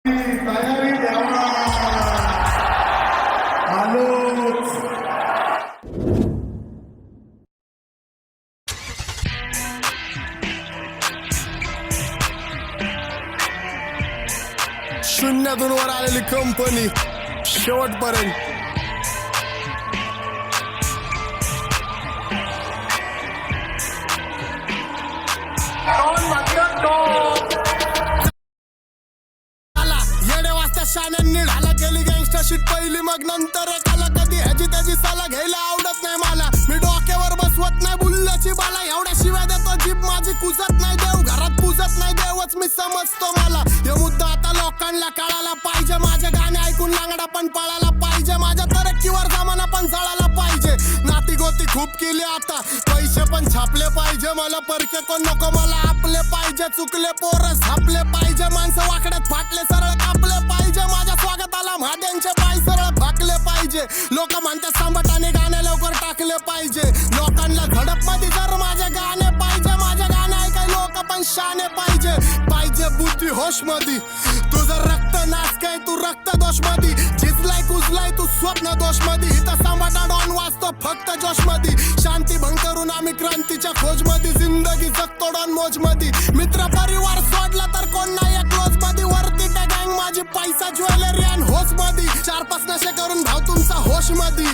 तयारी द्यावा आलोच. शून्यातून वर आलेली कंपनी शेवटपर्यंत. येडे वाजता शाण्यांनी ढाला केली गँगस्टरशीट पहिली, मग नंतर एकाला कधी ह्याची त्याची साला घ्यायला आवडत नाही मला. मी डोक्यावर बसवत नाही बुल्ल्याची बाला, एवढ्या शिवाय देतो जीप माझी कुजत नाही. देव घरात पूजत नाही, देवच मी समजतो मला. हे मुद्दा आता लोकांना कळायला पाहिजे. माझे गाणे ऐकून लांगडा पण पळायला पाहिजे. माझ्या तरक्कीवर जमाना पण जळायला पाहिजे. नाती गोती खूप केली आता, पैसे पण छापले पाहिजे. मला परके कोण नको, मला आपले पाहिजे. चुकले पोरं झापले पाहिजे, माणसं वाकड्यात फाटले सरळ कापले पाहिजे. माझ्या स्वागताला महाद्यांचे पाय सरळ फाकले पाहिजे. लोक म्हणतात सांबटाने गाणे लवकर टाकले पाहिजे. लोकांना झडप मध्ये जर माझे गाणे पाहिजे. माझे गाणे ऐकाय लोक पण शाने पाहिजे. पाहिजे बुद्धी होश मध्ये. तुझं रक्त नाच काय तू रक्त दोष मध्ये. झिजलाय कुजलाय तू स्वप्न दोष मध्ये. इथं सांबाटा डॉन वाचतो फक्त जोश मध्ये. शांती भंग करून आम्ही क्रांतीच्या खोज मध्ये. जिंदगी जगतो डॉन मोज मध्ये. मित्र परिवार सोडला तर कोण नाही क्लोज मध्ये. वरती त्या गँग माझी पैसा ज्वेलरी आणि होश मध्ये. 4-5 नशे करून भाव तुमचा होश मध्ये.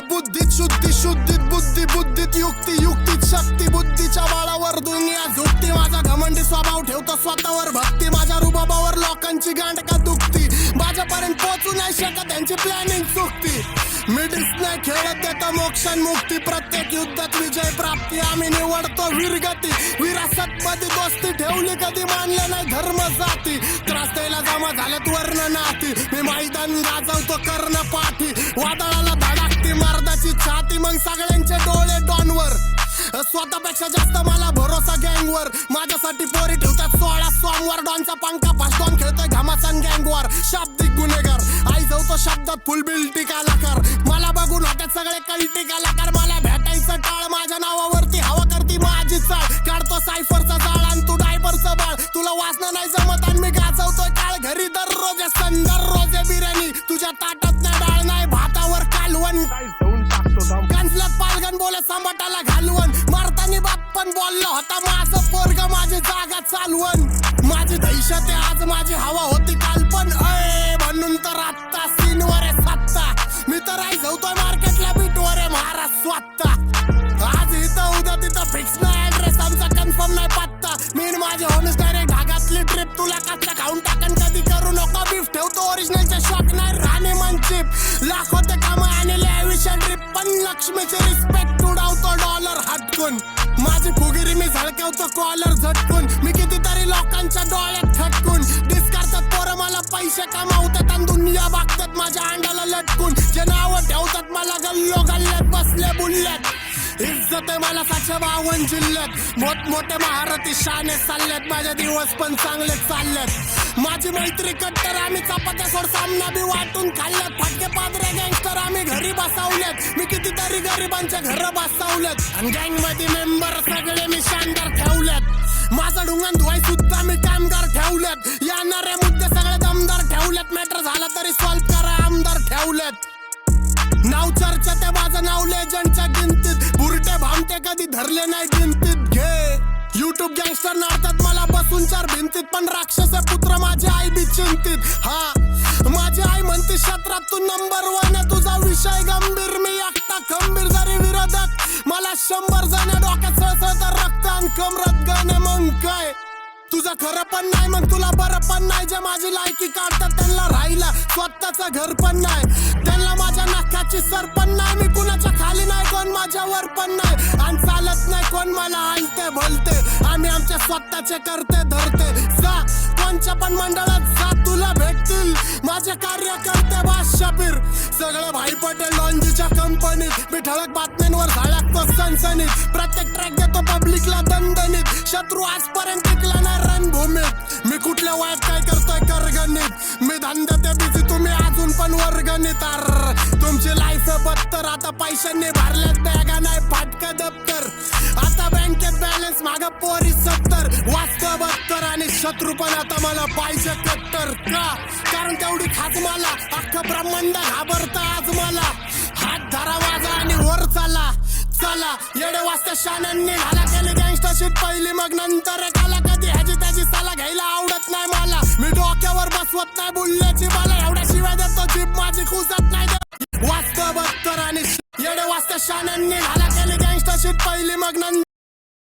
बुद्धीत शुद्धी शुद्धीत बुद्धी बुद्धीत युक्ती युक्तीत शक्ती. बुद्धीच्या बाळावर दुनिया झुकती. माझा घमंडी स्वभाव ठेवतो स्वतःवर भक्ती. माझ्या रुबाबावर लोकांची गांड का दुखती. माझ्यापर्यंत पोहोचू नाही शकत त्यांची प्लॅनिंग चुकती. मिडिस नाही खेळत देतो मोक्षण मुक्ती. प्रत्येक युद्धात विजय प्राप्ती. आम्ही निवडतो वीरगती. विरासत मध्ये दोस्ती ठेवली कधी मानले नाही धर्म जाती. त्रास द्यायला जमा झाल्यात वर्ण नाती. मी मैदान गाजवतो कर्ण पाठी. वादळाला धडाकती मर्दाची छाती. मग सगळ्यांचे डोळे डॉनवर. स्वतःपेक्षा जास्त मला भरोसा गँगवर. माझ्यासाठी पोरी ठेवतात 16 सोमवार. डॉनचा पंखा भाषण खेळतोय घमासान गँगवर. शाब्दिक गुन्हेगार आई जाऊतो शब्दात फुल बिल्टी कलाकार. मला बघून होत्यात सगळे कल्टी कलाकार. मला भेटायचं टाळ. माझ्या नावावरती हवा करती माझी चाळ. काढतो सायफरचा जाळ आणि तू डायपरचं बाळ. तुला वाचणं नाही जमत आणि मी गाजवतोय काळ. घरी दररोज दररोज बिर्याणी. तुझ्या ताटात नाही डाळ नाही भातावर कालवण. कंसल्यात पालगण बोले सांबाटाला घालवण. मारतानी बाप पण बोललो होता माझं पोरग माझी जागा चालवण. माझी दहशत आहे आज माझी हवा होती काल पण. म्हणून तर आत्ता सीनवर आहे सत्ता. मी तर आई जाऊतोय मार्केटला बीटवर आहे महाराज स्वतः. आज इथं उद्या तिथं फिक्स नाही ऍड्रेस आमचा कन्फर्म नाही पत्ता. मी माझे होमस डायरेक्ट ढागातली ट्रिप. तुला कच्चा खाऊन टाकन कधी करू नको बीफ. ठेवतो ओरिजिनलचे शॉक नाही राणे मन चिप. लाखो ते काम आणले आयुष्य ट्रिप. पण लक्ष्मीचे रिस्पेक्ट उडावतो डॉलर हटकून. माझी फुगिरी मी झळकवतो कॉलर झटकून. मी कितीतरी लोकांच्या डोळ्यात खटकून. डिस्कारतात पोरं मला पैसे कमावतात आणि दुनिया बघतात माझ्या अंडाला लटकून. जे नाव ठेवतात मला गल्लो गल्ल्यात बसले बुल्ल्यात. इज्जत आहे मला 752 जिल्ह्यात. मोठमोठे महारथी शाने चालल्यात. माझे दिवस पण चांगले चालल्यात. माझी मैत्री कट्टर आम्ही चपात्या सोड सामना बी वाटून खाल्ल्यात. फटके पादरे गँगस्टर आम्ही घरी बसवल्यात. मी कितीतरी गरिबांच्या घर बसवल्यात. आणि गँग मध्ये मेंबर सगळे मी शानदार ठेवल्यात. माझं ढुंगण धुवाय सुद्धा मी कामगार ठेवल्यात. येणारे मुद्दे सगळे दमदार ठेवल्यात. मॅटर झाला तरी सॉल्व करा आमदार ठेवल्यात. नाव चर्चा ते माझं नाव लेजंडच्या गिनतीत. बुरटे भामटे कधी धरले नाही गिनतीत. घे युट्यूब गँगस्टर नाडतात मला बसून 4 भिंतीत. पण राक्षस पुत्र माझी आई बी चिंतित. हा माझी आई म्हणते क्षेत्रात तू नंबर 1 आहे. तुझा विषय गंभीर मी एकटा खंबीर. जरी विरोधक मला 100 जण डोक्यात सळसळतं रक्त आणि कमरत गाणे. मग काय तुझं खरं पण नाही मग तुला बरं पण नाही. जे माझी लायकी काढतात त्यांना राहिला स्वतःचं घर पण नाही. त्यांना माझ्या नाकाची सर पण नाही. मी कुणाच्या खाली नाही कोण माझ्यावर पण नाही. आणि चालत नाही कोण मला आणते भलते. आम्ही आमच्या स्वतःचे करते धरते. जा कोणच्या पण मंडळात जा तुला भेटतील माझे कार्यकर्ते. बास शबीर सगळं भाई पटेल लॉन्जीच्या कंपनीत. मी ठळक बातम्यांवर झळकतो सनसनीत. प्रत्येक ट्रॅक देतो पब्लिकला दणदणीत. शत्रू आजपर्यंत टिकला नाही रणभूमीत. मी कुठल्या वयात काय करतोय करगणित. मी धंद्यात बिझी तुम्ही अजून पण वर्गणित. तुमची लाईफ बत्तर. आता पैशांनी भरल्यात बॅगा नाही फाटका दप्तर. आता बँकेत बॅलन्स माग पोरी 70. वाचतं 72 आणि शत्रू पण आता मला पाहिजे कट्टर का? कारण तेवढी खात मला अख्खं ब्रह्मांड घाबरत आज मला. हात धरा माझा आणि वर चाला चला. येडे वाजता शानांनी घाला केली गँगस्टर शीट पहिली मग नंतर काला. कधी ह्याची त्याची साला घ्यायला आवडत नाही मला. मी डोक्यावर बसवत नाही बुल्ल्याची बाला. एवढ्या शिवाय देतो जीप माझी खुजत नाही. वाचतं बत्तर आणि येडे वाजता शानांनी घाला केली गँगस्टर शीट पहिली मग नंतर